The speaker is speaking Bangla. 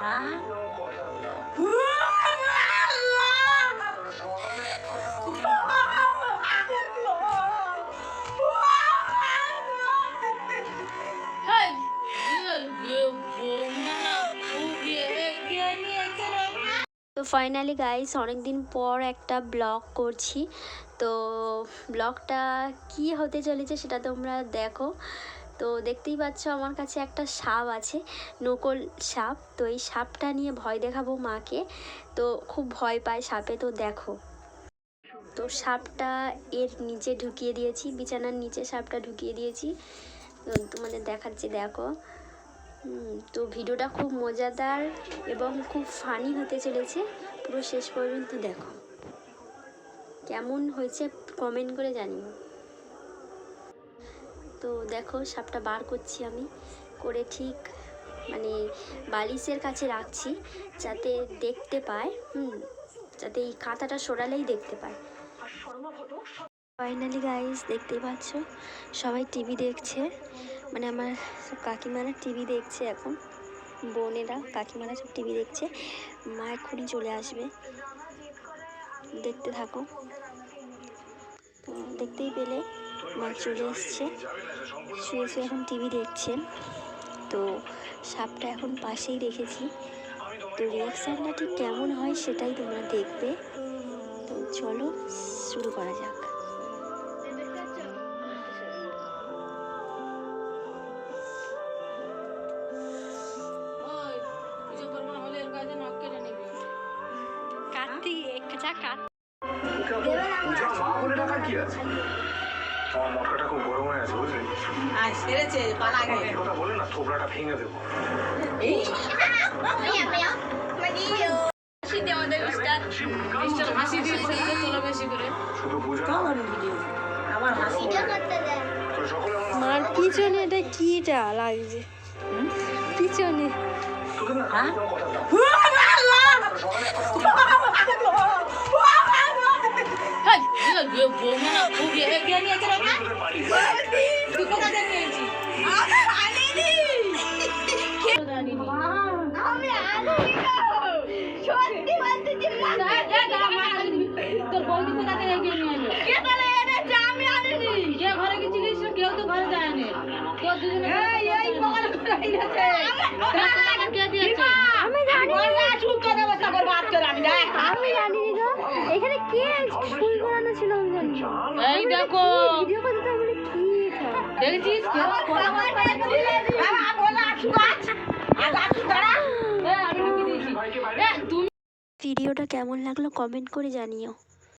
তো ফাইনালি গাইস অনেক দিন পর একটা ব্লগ করছি। তো ব্লগটা কি হতে চলেছে সেটা তোমরা দেখো। তো দেখতেই পাচ্ছ আমার কাছে একটা সাপ আছে, নকল সাপ। তো এই সাপটা নিয়ে ভয় দেখাবো মাকে। তো খুব ভয় পায় সাপে। তো দেখো, তো সাপটা এর নিচে ঢুকিয়ে দিয়েছি, বিছানার নিচে সাপটা ঢুকিয়ে দিয়েছি। তো তোমাদের দেখাচ্ছি, দেখো। তো ভিডিওটা খুব মজাদার এবং খুব ফানি হতে চলেছে, পুরো শেষ পর্যন্ত দেখো। কেমন হয়েছে কমেন্ট করে জানিও। তো দেখো সাপটা বার করছি আমি, করে ঠিক মানে বালিশের কাছে রাখছি যাতে দেখতে পায়, যাতে এই কাঁথাটা সরালেই দেখতে পায়। ফাইনালি গাইস দেখতেই পাচ্ছ সবাই টিভি দেখছে, মানে আমার কাকিমারা টিভি দেখছে এখন, বোনেরা কাকিমারা সব টিভি দেখছে। মা এক্ষুনি চলে আসবে, দেখতে থাকো। তো দেখতেই পেলে মা চলে এসছে, শুয়ে শুয়ে এখন টিভি দেখছেন। তো সাপটা এখন পাশেই রেখেছি। তো রিয়াকশানটা ঠিক কেমন হয় সেটাই তোমরা দেখবে। তো চলো শুরু করা যাক। আমার মটকাটা খুব গরম হয়ে আছে, বুঝলি? সেরেছে পালা গেছে, কথা বলে না থোবড়াটা ভেঙে দেবো। মার পিছনে এটা কিটা লাগছে, পিছনে তোর বৌদি কোথাতে এগিয়ে নিয়ে এলো? কে তাহলে এনেছে? আমি আনিনি। কে ঘরে গেছিলিস? কেউ তো ঘরে যায়নি। কেউ দুজনে এই বগল করে এনেছে। কে দিয়েছে? আমি জানি না। চুপ করে ব্যবস্থা করব আজকে আমি না। আমি জানিনি তো। এখানে কে ফুল করানো ছিল আমি জানি না। এই দেখো ভিডিও করতে তো বলে কি দেখছিস? কেউ বাবা বলা সুগাছ। আজ দাঁড়া। আমি ঢুকিয়ে দিয়েছি। তুমি ভিডিওটা কেমন লাগলো কমেন্ট করে জানিও।